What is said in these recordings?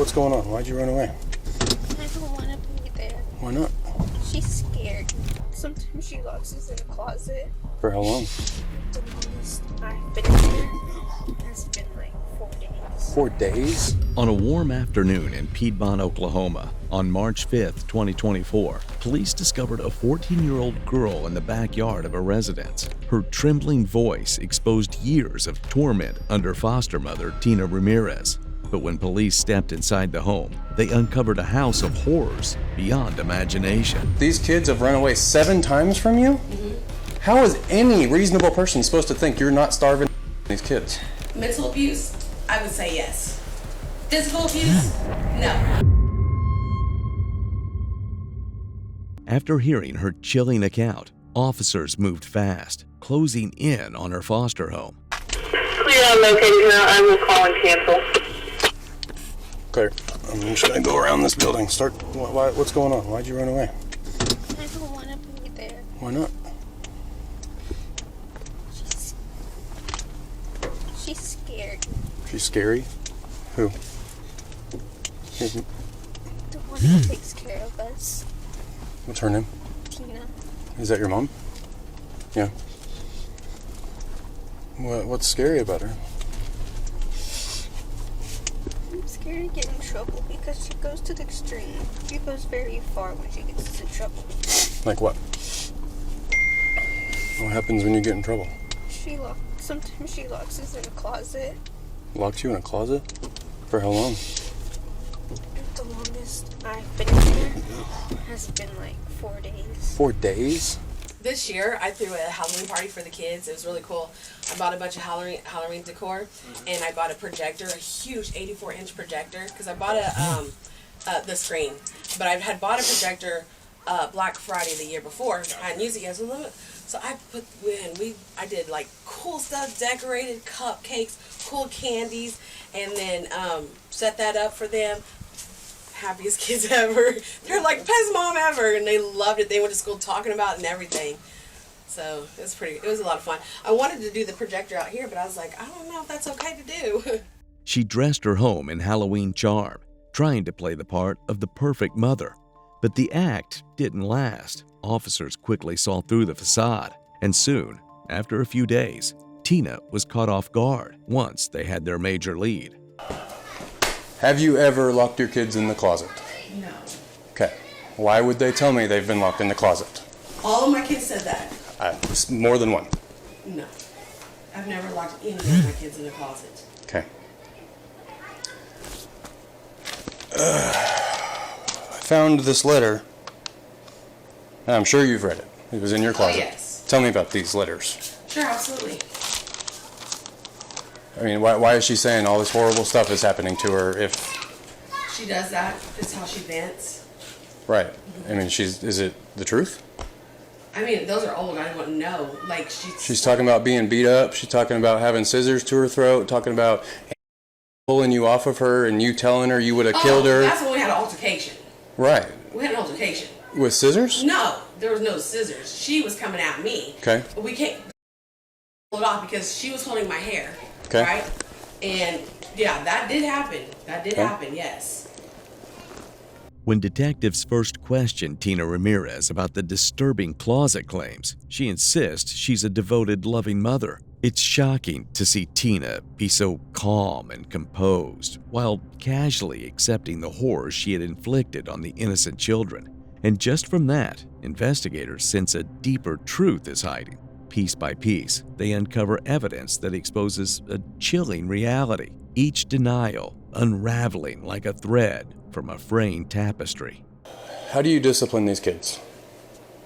what's going on? Why'd you run away? I don't want to be there. Why not? She's scared. Sometimes she locks us in a closet. For how long? The longest I've been here has been like 4 days. 4 days? On a warm afternoon in Piedmont, Oklahoma, on March 5th, 2024, police discovered a 14-year-old girl in the backyard of a residence. Her trembling voice exposed years of torment under foster mother Tina Ramirez. But when police stepped inside the home, they uncovered a house of horrors beyond imagination. These kids have run away 7 times from you? Mm-hmm. How is any reasonable person supposed to think you're not starving these kids? Mental abuse, I would say yes. Physical abuse, no. After hearing her chilling account, officers moved fast, closing in on her foster home. Clear on located now. I will call and cancel. Claire, I'm just gonna go around this building. What's going on? Why'd you run away? I don't want to be there. Why not? She's scared. She's scary? Who? The one who takes care of us. What's her name? Tina. Is that your mom? Yeah. What's scary about her? I'm scared to get in trouble because she goes to the extreme. She goes very far when she gets into trouble. Like what? What happens when you get in trouble? Sometimes she locks us in a closet. Locked you in a closet? For how long? The longest I've been here has been like 4 days. 4 days? This year, I threw a Halloween party for the kids. It was really cool. I bought a bunch of Halloween decor, and I bought a projector, a huge 84-inch projector, because I bought the screen. But I had bought a projector Black Friday the year before. I hadn't used it yet, so I did like cool stuff, decorated cupcakes, cool candies, and then set that up for them. Happiest kids ever. They're like best mom ever, and they loved it. They went to school talking about it and everything. So it was a lot of fun. I wanted to do the projector out here, but I was like, I don't know if that's okay to do. She dressed her home in Halloween charm, trying to play the part of the perfect mother. But the act didn't last. Officers quickly saw through the facade, and soon, after a few days, Tina was caught off guard once they had their major lead. Have you ever locked your kids in the closet? No. Okay. Why would they tell me they've been locked in the closet? All of my kids said that. More than one. No. I've never locked any of my kids in the closet. Okay. I found this letter. I'm sure you've read it. It was in your closet. Oh, yes. Tell me about these letters. Sure, absolutely. I mean, why is she saying all this horrible stuff is happening to her if... She does that. It's how she vents. Right. I mean, is it the truth? I mean, those are old. I wouldn't know. Like, She's talking about being beat up. She's talking about having scissors to her throat. Talking about pulling you off of her and you telling her you would have killed her. That's when we had an altercation. Right. We had an altercation. With scissors? No, there was no scissors. She was coming at me. Okay. But we can't pull it off because she was holding my hair. Okay. Right? And yeah, that did happen. That did happen, yes. When detectives first questioned Tina Ramirez about the disturbing closet claims, she insists she's a devoted, loving mother. It's shocking to see Tina be so calm and composed while casually accepting the horrors she had inflicted on the innocent children. And just from that, investigators sense a deeper truth is hiding. Piece by piece, they uncover evidence that exposes a chilling reality, each denial unraveling like a thread from a fraying tapestry. How do you discipline these kids?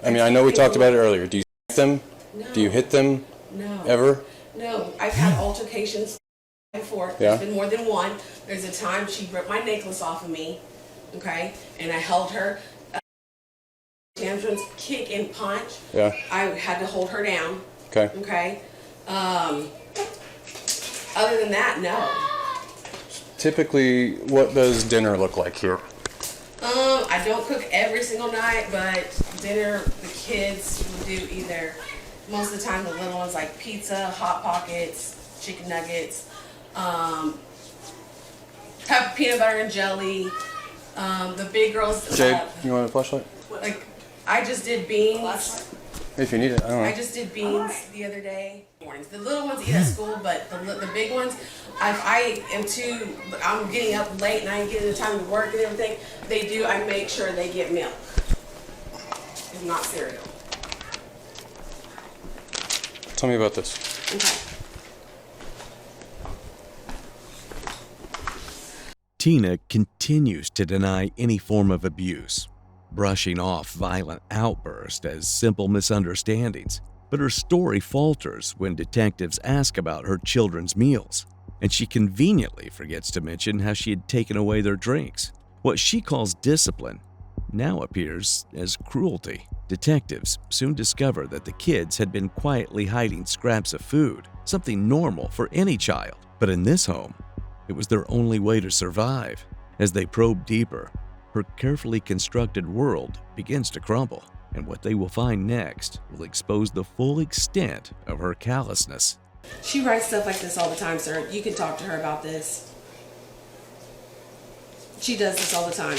I mean, I know we talked about it earlier. Do you hit them? No. Do you hit them? No. Ever? No. I've had altercations before. Yeah. There's been more than one. There's a time she ripped my necklace off of me, okay, and I held her. Tantrums, kick and punch. Yeah. I had to hold her down. Okay. Okay. Other than that, no. Typically, what does dinner look like here? I don't cook every single night, but dinner, the kids will do either, most of the time the little ones like pizza, Hot Pockets, chicken nuggets, have peanut butter and jelly. The big girls. Jade, you want a flashlight? Like, I just did beans. If you need it, I don't know. I just did beans the other day. Mornings. The little ones eat at school, but the big ones, I'm getting up late and I ain't getting the time to work and everything. I make sure they get milk. It's not cereal. Tell me about this. Okay. Tina continues to deny any form of abuse, brushing off violent outbursts as simple misunderstandings. But her story falters when detectives ask about her children's meals, and she conveniently forgets to mention how she had taken away their drinks. What she calls discipline now appears as cruelty. Detectives soon discover that the kids had been quietly hiding scraps of food, something normal for any child. But in this home, it was their only way to survive. As they probe deeper, her carefully constructed world begins to crumble, and what they will find next will expose the full extent of her callousness. She writes stuff like this all the time, sir. You can talk to her about this. She does this all the time.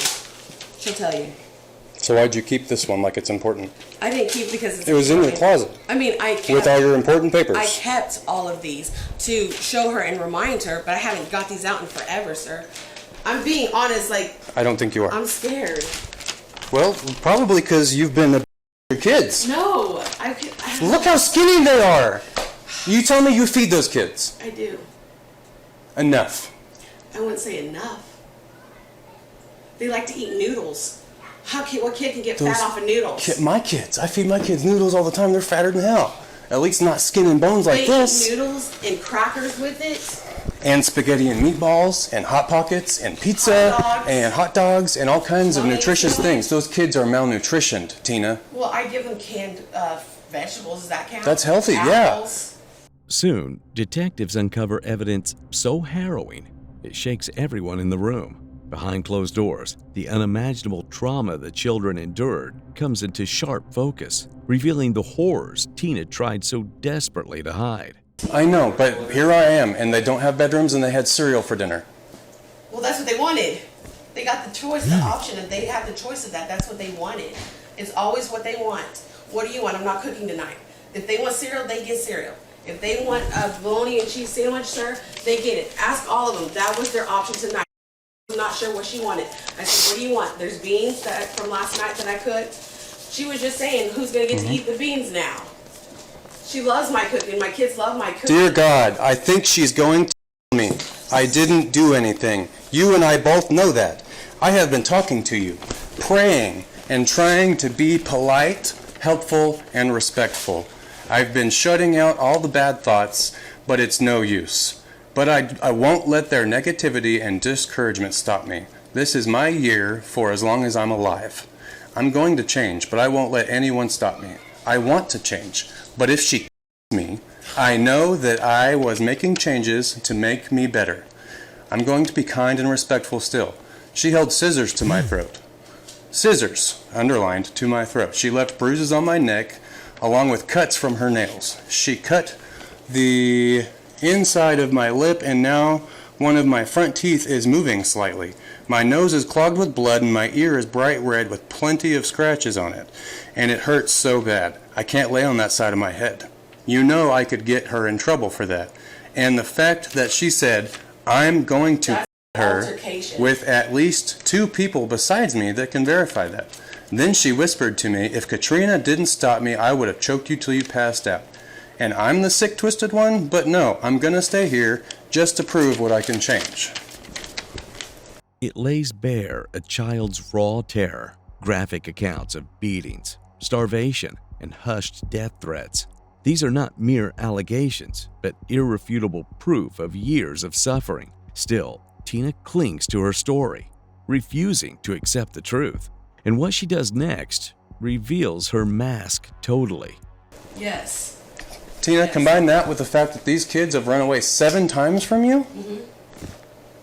She'll tell you. So why'd you keep this one like it's important? I didn't keep it because It was in your closet. I mean, With all your important papers. I kept all of these to show her and remind her, but I haven't got these out in forever, sir. I'm being honest, like, I don't think you are. I'm scared. Well, probably because you've been your kids. No, Look how skinny they are. You tell me you feed those kids. I do. Enough. I wouldn't say enough. They like to eat noodles. What kid can get fat off of noodles? My kids. I feed my kids noodles all the time. They're fatter than hell. At least not skin and bones like this. They eat noodles and crackers with it. And spaghetti and meatballs and Hot Pockets and pizza and hot dogs and all kinds of nutritious things. Those kids are malnutritioned, Tina. Well, I give them canned vegetables. Does that count? That's healthy, Apples. yeah. Soon, detectives uncover evidence so harrowing it shakes everyone in the room. Behind closed doors, the unimaginable trauma the children endured comes into sharp focus, revealing the horrors Tina tried so desperately to hide. I know, but here I am, and they don't have bedrooms, and they had cereal for dinner. Well, that's what they wanted. They got the choice, the option, and they have the choice of that. That's what they wanted. It's always what they want. What do you want? I'm not cooking tonight. If they want cereal, they get cereal. If they want a bologna and cheese sandwich, sir, they get it. Ask all of them. That was their option tonight. I'm not sure what she wanted. I said, what do you want? There's beans from last night that I cooked. She was just saying, who's going to get to eat the beans now? She loves my cooking. My kids love my cooking. Dear God, I think she's going to kill me. I didn't do anything. You and I both know that. I have been talking to you, praying, and trying to be polite, helpful, and respectful. I've been shutting out all the bad thoughts, but it's no use. But I won't let their negativity and discouragement stop me. This is my year for as long as I'm alive. I'm going to change, but I won't let anyone stop me. I want to change, but if she kills me, I know that I was making changes to make me better. I'm going to be kind and respectful still. She held scissors to my throat. Scissors, underlined, to my throat. She left bruises on my neck, along with cuts from her nails. She cut the inside of my lip, and now one of my front teeth is moving slightly. My nose is clogged with blood, and my ear is bright red with plenty of scratches on it. And it hurts so bad. I can't lay on that side of my head. You know I could get her in trouble for that. And the fact that she said, I'm going to her with at least 2 people besides me that can verify that. Then she whispered to me, if Katrina didn't stop me, I would have choked you till you passed out. And I'm the sick, twisted one, but no, I'm going to stay here just to prove what I can change. It lays bare a child's raw terror, graphic accounts of beatings, starvation, and hushed death threats. These are not mere allegations, but irrefutable proof of years of suffering. Still, Tina clings to her story, refusing to accept the truth. And what she does next reveals her mask totally. Yes. Tina, combine that with the fact that these kids have run away 7 times from you? Mm-hmm.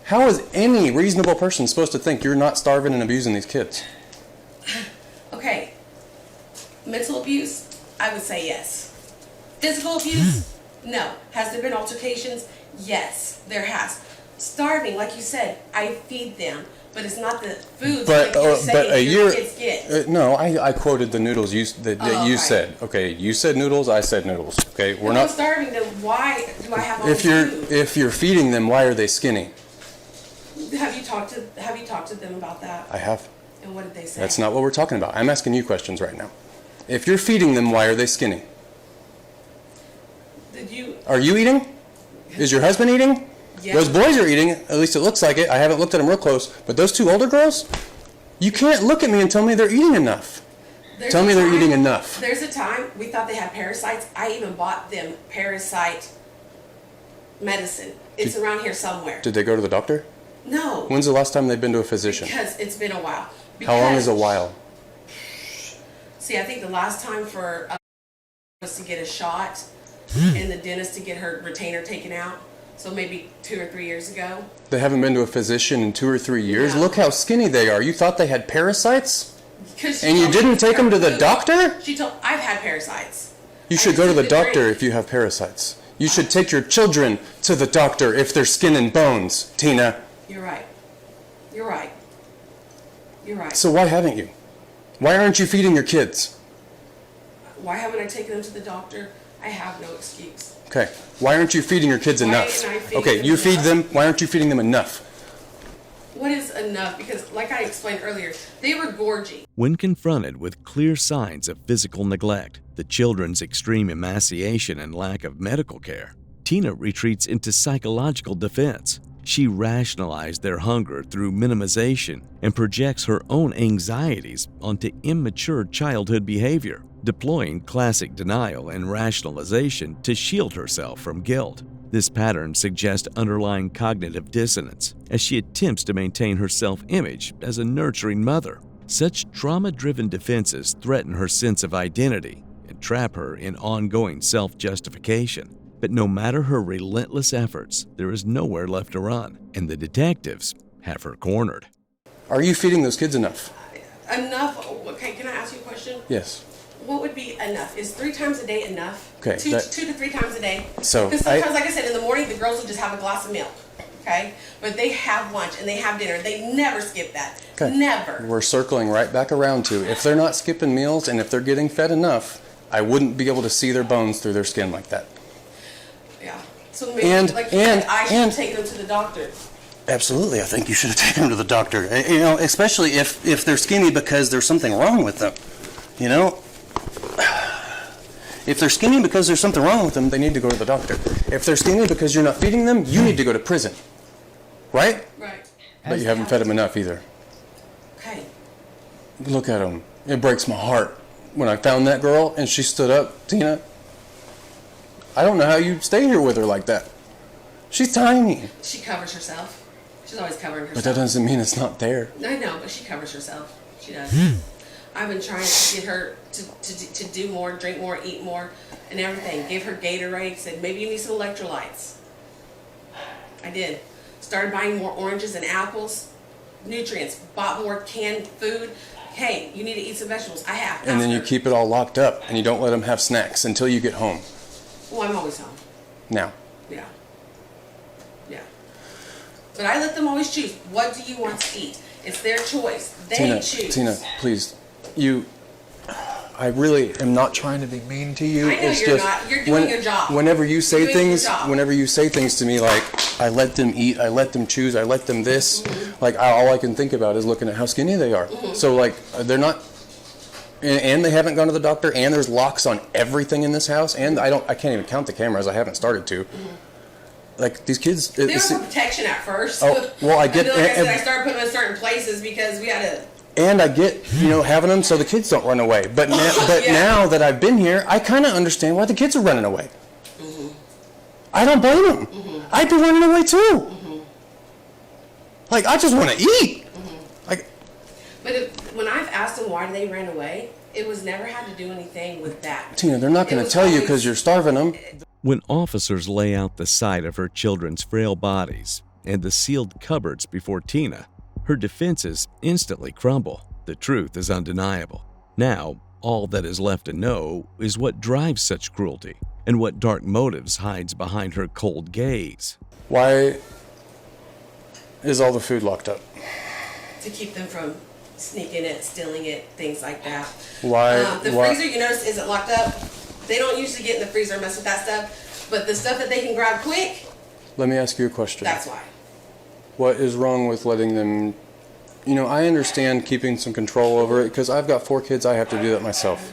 How is any reasonable person supposed to think you're not starving and abusing these kids? Okay. Mental abuse, I would say yes. Physical abuse, no. Has there been altercations? Yes, there has. Starving, like you said, I feed them, but it's not the foods But like you're saying a your year. kids get. No, I quoted the noodles that you okay. said. Okay, you said noodles. I said noodles. Okay, we're If not. I'm starving, then why do I have all If this food? you're feeding them, why are they skinny? Have you talked to them about that? I have. And what did they say? That's not what we're talking about. I'm asking you questions right now. If you're feeding them, why are they skinny? Did you? Are you eating? Is your husband eating? Yeah. Those boys are eating. At least it looks like it. I haven't looked at them real close. But those two older girls, you can't look at me and tell me they're eating enough. Tell me they're eating enough. There's a time we thought they had parasites. I even bought them parasite medicine. It's around here somewhere. Did they go to the doctor? No. When's the last time they've been to a physician? Because it's been a while. How long is a while? See, I think the last time for was to get a shot and the dentist to get her retainer taken out. So maybe 2 or 3 years ago. They haven't been to a physician in 2 or 3 years? No. Look how skinny they are. You thought they had parasites? And you told didn't me take them to the doctor? She told I've had parasites. You I should just go to took the doctor drink. if you have parasites. You should take your children to the doctor if they're skin and bones, Tina. You're right. You're right. You're right. So why haven't you? Why aren't you feeding your kids? Why haven't I taken them to the doctor? I have no excuse. Okay. Why aren't you feeding your kids Why enough? am I feeding Okay, them you feed enough? them. Why aren't you feeding them enough? What is enough? Because like I explained earlier, they were gorging. When confronted with clear signs of physical neglect, the children's extreme emaciation and lack of medical care, Tina retreats into psychological defense. She rationalized their hunger through minimization and projects her own anxieties onto immature childhood behavior, deploying classic denial and rationalization to shield herself from guilt. This pattern suggests underlying cognitive dissonance as she attempts to maintain her self-image as a nurturing mother. Such trauma-driven defenses threaten her sense of identity and trap her in ongoing self-justification. But no matter her relentless efforts, there is nowhere left to run, and the detectives have her cornered. Are you feeding those kids enough? Enough? Okay, can I ask you a question? Yes. What would be enough? Is 3 times a day enough? Okay, 2 that- to 3 times a day? So, Because sometimes, like I said, in the morning, the girls will just have a glass of milk. Okay? But they have lunch and they have dinner. They never skip that. Okay. Never. We're circling right back around to if they're not skipping meals and if they're getting fed enough, I wouldn't be able to see their bones through their skin like that. Yeah. So maybe, And- like you and- said, I should and- take them to the doctor. Absolutely, I think you should have taken them to the doctor. You know, especially if they're skinny because there's something wrong with them. You know, if they're skinny because there's something wrong with them, they need to go to the doctor. If they're skinny because you're not feeding them, you need to go to prison. Right? Right. But you haven't fed them enough either. Okay. Look at them. It breaks my heart. When I found that girl and she stood up, Tina, I don't know how you stay here with her like that. She's tiny. She covers herself. She's always covering herself. But that doesn't mean it's not there. I know, but she covers herself. She does. I've been trying to get her to do more, drink more, eat more, and everything. Give her Gatorade. Said maybe you need some electrolytes. I did. Started buying more oranges and apples, nutrients. Bought more canned food. Hey, you need to eat some vegetables. I have. And then you Ask her. keep it all locked up and you don't let them have snacks until you get home. Well, I'm always home. Now, Yeah. Yeah. But I let them always choose. What do you want to eat? It's their choice. They choose. Tina, please, I really am not trying to be mean to you. I know It's you're just not. You're doing your job. Whenever you say You're doing your things, job. whenever you say things to me like, I let them eat, I let them choose, I let them this, like all I can think about is looking at how skinny they are. So like, they're not, and they haven't gone to the doctor, and there's locks on everything in this house, and I can't even count the cameras, I haven't started to. Like these kids. They were for protection at first. Oh, well, I get- And then, like I said, and- I started putting them in certain places because we had to. And I get, having them so the kids don't run away. But Yeah. now that I've been here, I kind of understand why the kids are running away. I don't blame them. I'd be running away too. Like, I just want to eat. Like, But when I've asked them why they ran away, it was never had to do anything with that. Tina, they're not It going to was tell you always- because you're starving them. When officers lay out the sight of her children's frail bodies and the sealed cupboards before Tina, her defenses instantly crumble. The truth is undeniable. Now, all that is left to know is what drives such cruelty and what dark motives hides behind her cold gaze. Why is all the food locked up? To keep them from sneaking it, stealing it, things like that. Why? The freezer, you notice, isn't locked up. They don't usually get in the freezer and mess with that stuff. But the stuff that they can grab quick, Let me ask you a question. that's why. What is wrong with letting them... I understand keeping some control over it because I've got 4 kids. I have to do that myself.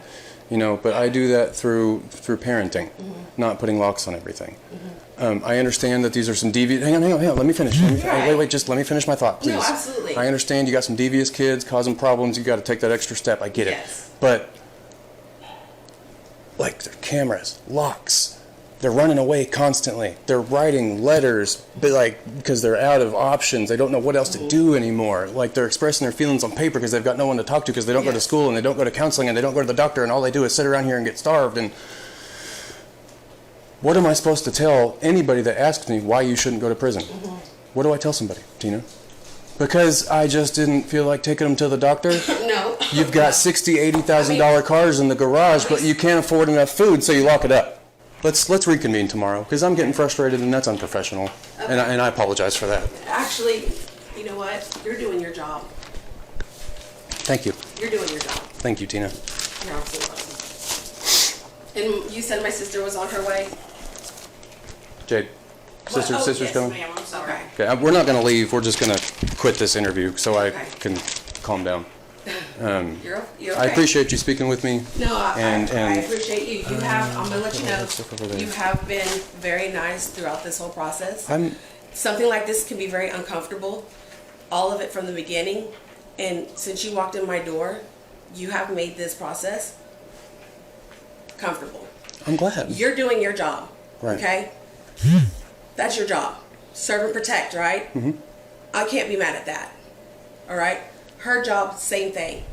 But I do that through parenting, not putting locks on everything. I understand that these are some devious... Hang on. Let me finish. Wait, just let me finish my thought, please. No, absolutely. I understand you got some devious kids causing problems. You got to take that extra step. I get Yes. it. But, like, their cameras, locks... They're running away constantly. They're writing letters, but because they're out of options. They don't know what else to do anymore. Like, they're expressing their feelings on paper because they've got no one to talk to because they don't go to school and they don't go to counseling and they don't go to the doctor and all they do is sit around here and get starved. And what am I supposed to tell anybody that asks me why you shouldn't go to prison? What do I tell somebody, Tina? Because I just didn't feel like taking them to the doctor? No. You've got $60,000, $80,000 cars in the garage, but you can't afford enough food, so you lock it up. Let's reconvene tomorrow, because I'm getting frustrated and that's unprofessional, and I apologize for that. Actually, you know what? You're doing your job. Thank you. You're doing your job. Thank you, Tina. You're absolutely welcome. And you said my sister was on her way? Jade, sister's yes, coming? ma'am, I'm sorry. Okay, we're not going to leave. We're just going to quit this interview so I Okay. can calm down. You're okay. I appreciate you speaking with me. No, I and appreciate you. You have, I'm going to let you know, stuff over there. you have been very nice throughout this whole process. I'm Something like this can be very uncomfortable, all of it from the beginning. And since you walked in my door, you have made this process comfortable. glad. You're doing your job, Right. okay? That's your job. Serve and protect, right? I can't be mad at that, all right? Her job, same thing.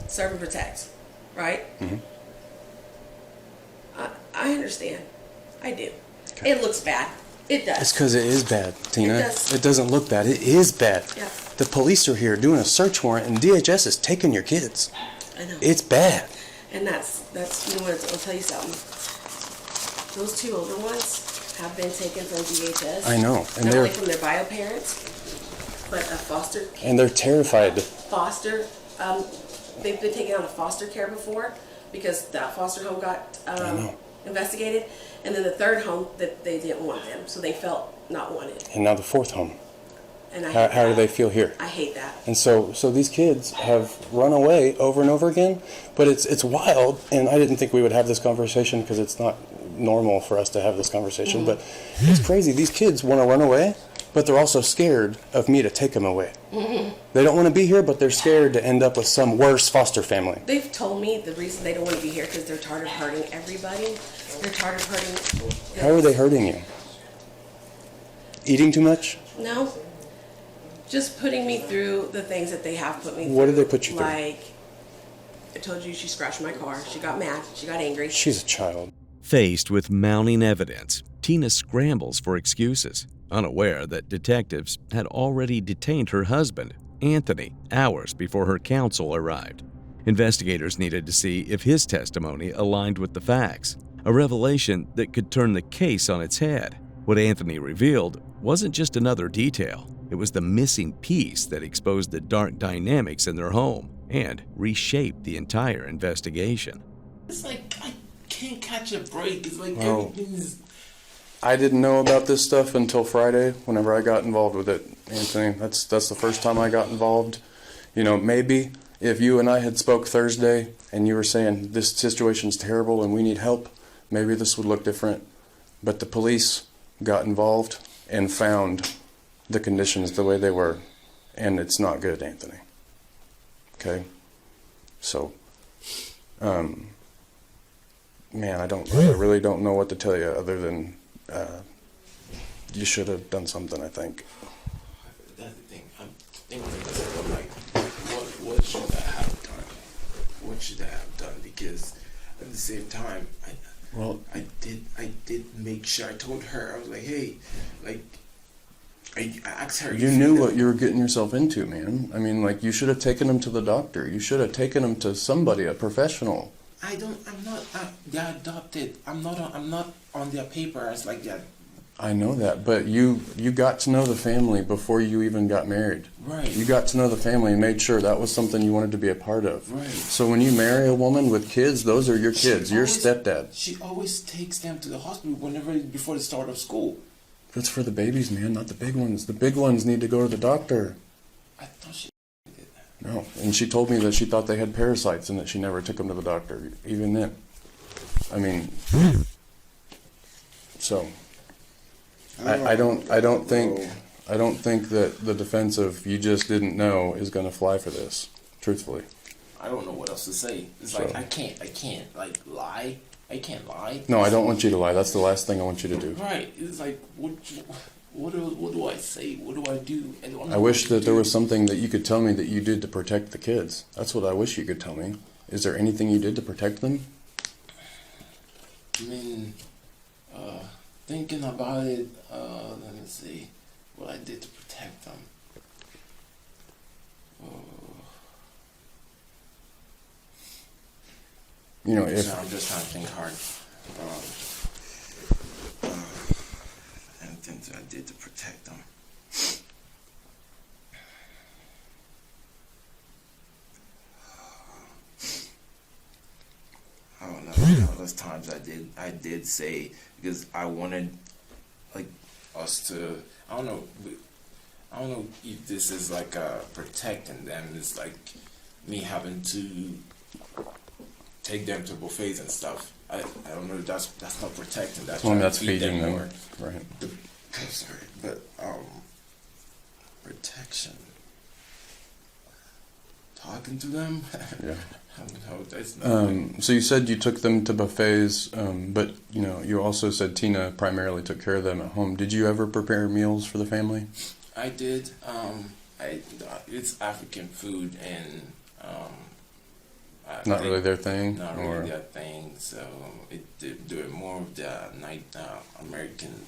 Serve and protect, right? I understand. I do. Okay. It looks bad. It does. It's because it is bad, Tina. It does. It doesn't look bad. It is bad. Yeah. The police are here doing a search warrant, and DHS is taking your kids. I know. It's bad. And that's you know what, I'll tell you something. Those 2 older ones have been taken from DHS. I know. And Not they're only from their bio parents, but a foster and they're terrified. they've been taken out of foster care before because that foster home got investigated, and then the 3rd home that they didn't want them, so they felt not wanted. And now the 4th home. And How do they feel here? I hate that. And so these kids have run away over and over again, but it's wild, and I didn't think we would have this conversation because it's not normal for us to have this conversation, but it's crazy. These kids want to run away, but they're also scared of me to take them away. They don't want to be here, but they're scared to end up with some worse foster family. They've told me the reason they don't want to be here because they're tired of hurting everybody. They're tired of hurting. How are they hurting you? Eating too much? No. Just putting me through the things that they have put me through. What did they put you through? Like, I told you she scratched my car. She got mad. She got angry. She's a child. Faced with mounting evidence, Tina scrambles for excuses, unaware that detectives had already detained her husband, Anthony, hours before her counsel arrived. Investigators needed to see if his testimony aligned with the facts, a revelation that could turn the case on its head. What Anthony revealed wasn't just another detail. It was the missing piece that exposed the dark dynamics in their home and reshaped the entire investigation. It's like I can't catch a break. It's like Well, everything is. I didn't know about this stuff until Friday, whenever I got involved with it, Anthony. That's the first time I got involved. Maybe if you and I had spoke Thursday and you were saying this situation's terrible and we need help, maybe this would look different. But the police got involved and found the conditions the way they were, and it's not good, Anthony. Okay? So, man, I really don't know what to tell you other than you should have done something, I think. That's the thing. I'm thinking to myself, I'm like, what should I have done? What should I have done? Because at the same time, I did make sure I told her. I was like, hey, like. I asked her. You knew what you were getting yourself into, man. I mean, like, you should have taken him to the doctor. You should have taken him to somebody, a professional. I'm not. They're adopted. I'm not on their papers like that. I know that, but you got to know the family before you even got married. Right. You got to know the family and made sure that was something you wanted to be a part of. Right. So when you marry a woman with kids, those are your kids, your stepdad. She always takes them to the hospital before the start of school. That's for the babies, man, not the big ones. The big ones need to go to the doctor. I thought she did that. No, and she told me that she thought they had parasites and that she never took them to the doctor, even then. I mean, so I don't think that the defense of you just didn't know is going to fly for this, truthfully. I don't know what else to say. It's So- like I can't like lie. I can't lie. No, I don't want you to lie. That's the last thing I want you to do. Right. It's like what do I say? What do I do? I wish that there was something that you could tell me that you did to protect the kids. That's what I wish you could tell me. Is there anything you did to protect them? I mean, thinking about it, let me see what I did to protect them. You know, So if I'm just trying to think hard. Anything that I did to protect them. I don't know. Those times I did say, because I wanted like us to. I don't know if this is like protecting them. It's like me having to take them to buffets and stuff. I don't know. That's not protecting. That's well, trying to that's feed feeding them, more. right? Sorry, but protection. Talking to them. Yeah. No, that's not. So you said you took them to buffets, but you know, you also said Tina primarily took care of them at home. Did you ever prepare meals for the family? I did. It's African food, and Not really their thing, Not or really their thing. So it do it more of the night American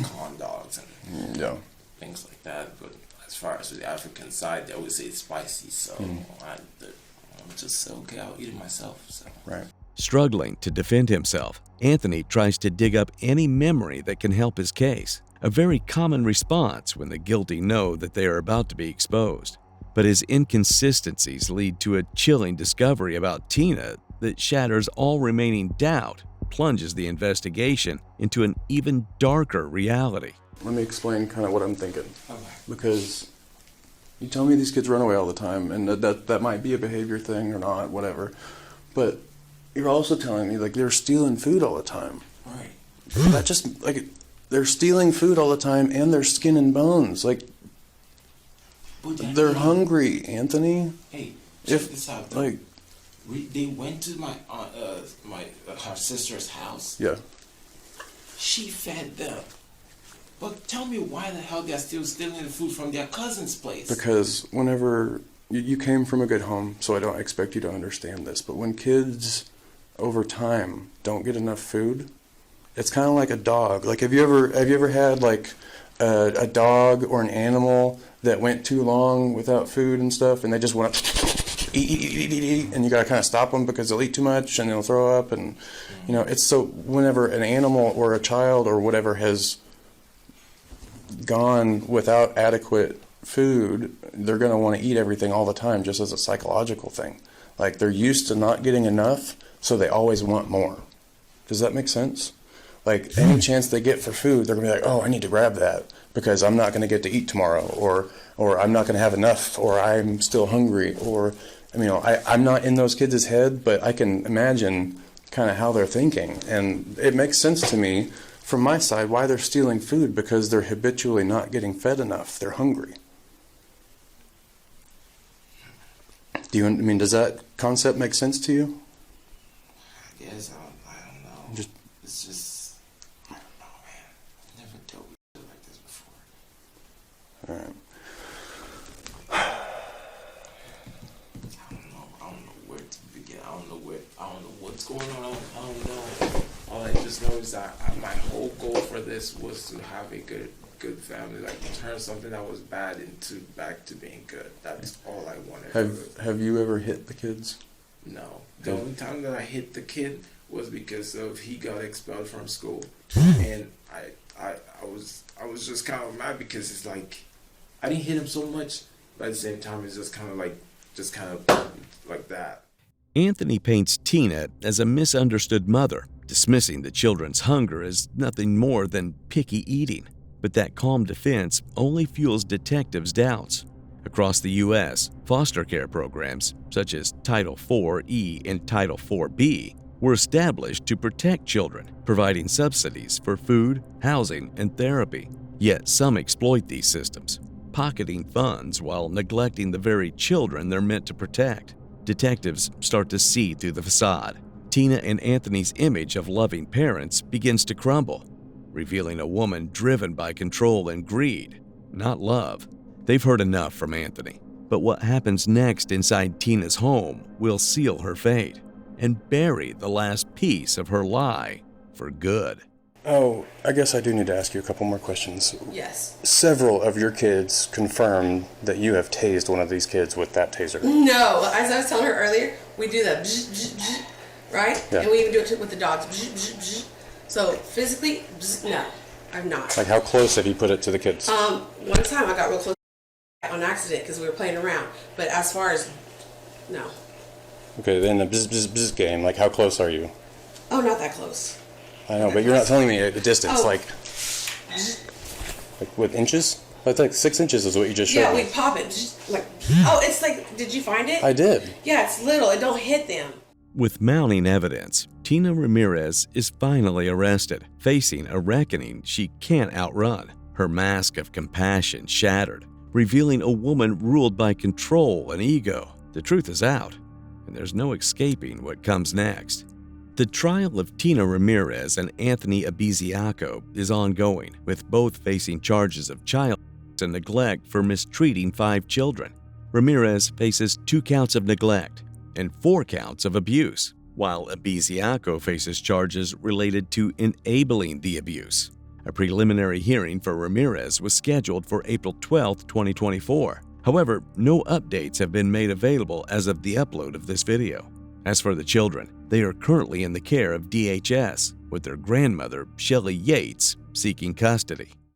corn dogs and yeah. things like that. But as far as the African side, they always say it's spicy. So I'm just say, okay, I'll eat it myself. So. Right. Struggling to defend himself, Anthony tries to dig up any memory that can help his case, a very common response when the guilty know that they are about to be exposed. But his inconsistencies lead to a chilling discovery about Tina that shatters all remaining doubt, plunges the investigation into an even darker reality. Let me explain kind of what I'm thinking. Okay. Because you tell me these kids run away all the time, and that might be a behavior thing or not, whatever. But you're also telling me, like, they're stealing food all the time. Right. That just, like, they're stealing food all the time, and they're skin and bones. Like, they're hungry, Anthony. Hey, check If, this out. Though. like, They went to my her sister's house. yeah. She fed them. But tell me why the hell they're still stealing the food from their cousin's place? Because whenever you came from a good home, so I don't expect you to understand this, but when kids over time don't get enough food, it's kind of like a dog. Like, have you ever had like a dog or an animal that went too long without food and stuff, and they just want to eat, and you gotta kind of stop them because they'll eat too much and they'll throw up, and you know, it's so whenever an animal or a child or whatever has gone without adequate food, they're going to want to eat everything all the time, just as a psychological thing. Like, they're used to not getting enough, so they always want more. Does that make sense? Like, any chance they get for food, they're going to be like, oh, I need to grab that because I'm not going to get to eat tomorrow, or I'm not going to have enough, or I'm still hungry, or, you know, I'm not in those kids' head, but I can imagine kind of how they're thinking. And it makes sense to me from my side why they're stealing food, because they're habitually not getting fed enough. They're hungry. Does that concept make sense to you? I guess I don't know. It's just I don't know, man. I've never dealt with shit like this before. All right. I don't know where to begin. I don't know what's going on. I don't know. All I just know is that my whole goal for this was to have a good family, like turn something that was bad back to being good. That's all I wanted. Have you ever hit the kids? No. The only time that I hit the kid was because of he got expelled from school, and I was just kind of mad because it's like I didn't hit him so much, but at the same time it's just kind of like that. Anthony paints Tina as a misunderstood mother, dismissing the children's hunger as nothing more than picky eating. But that calm defense only fuels detectives' doubts. Across the U.S., foster care programs, such as Title IV-E and Title IV-B, were established to protect children, providing subsidies for food, housing, and therapy. Yet some exploit these systems, pocketing funds while neglecting the very children they're meant to protect. Detectives start to see through the facade. Tina and Anthony's image of loving parents begins to crumble, revealing a woman driven by control and greed, not love. They've heard enough from Anthony, but what happens next inside Tina's home will seal her fate and bury the last piece of her lie for good. Oh, I guess I do need to ask you a couple more questions. Yes. Several of your kids confirmed that you have tased one of these kids with that taser. No, as I was telling her earlier, we do the bzz, bzz, bzz, right? Yeah. And we even do it with the dogs. Bzz, bzz, bzz. So physically, bzz, no, I'm not. Like, how close have you put it to the kids? One time I got real close on accident because we were playing around. But as far as, no. Okay, then the bzz, bzz, bzz game, like, how close are you? Oh, not that close. I know, but you're not telling me a distance, Oh. like with inches? Like 6 inches is what you just showed Yeah, me. we pop it. Bzz, like, oh, it's like, did you find it? I did. Yeah, it's little. It don't hit them. With mounting evidence, Tina Ramirez is finally arrested, facing a reckoning she can't outrun. Her mask of compassion shattered, revealing a woman ruled by control and ego. The truth is out, and there's no escaping what comes next. The trial of Tina Ramirez and Anthony Ibeziako is ongoing, with both facing charges of child abuse and neglect for mistreating 5 children. Ramirez faces 2 counts of neglect and 4 counts of abuse, while Ibeziako faces charges related to enabling the abuse. A preliminary hearing for Ramirez was scheduled for April 12, 2024. However, no updates have been made available as of the upload of this video. As for the children, they are currently in the care of DHS, with their grandmother, Shelley Yates, seeking custody.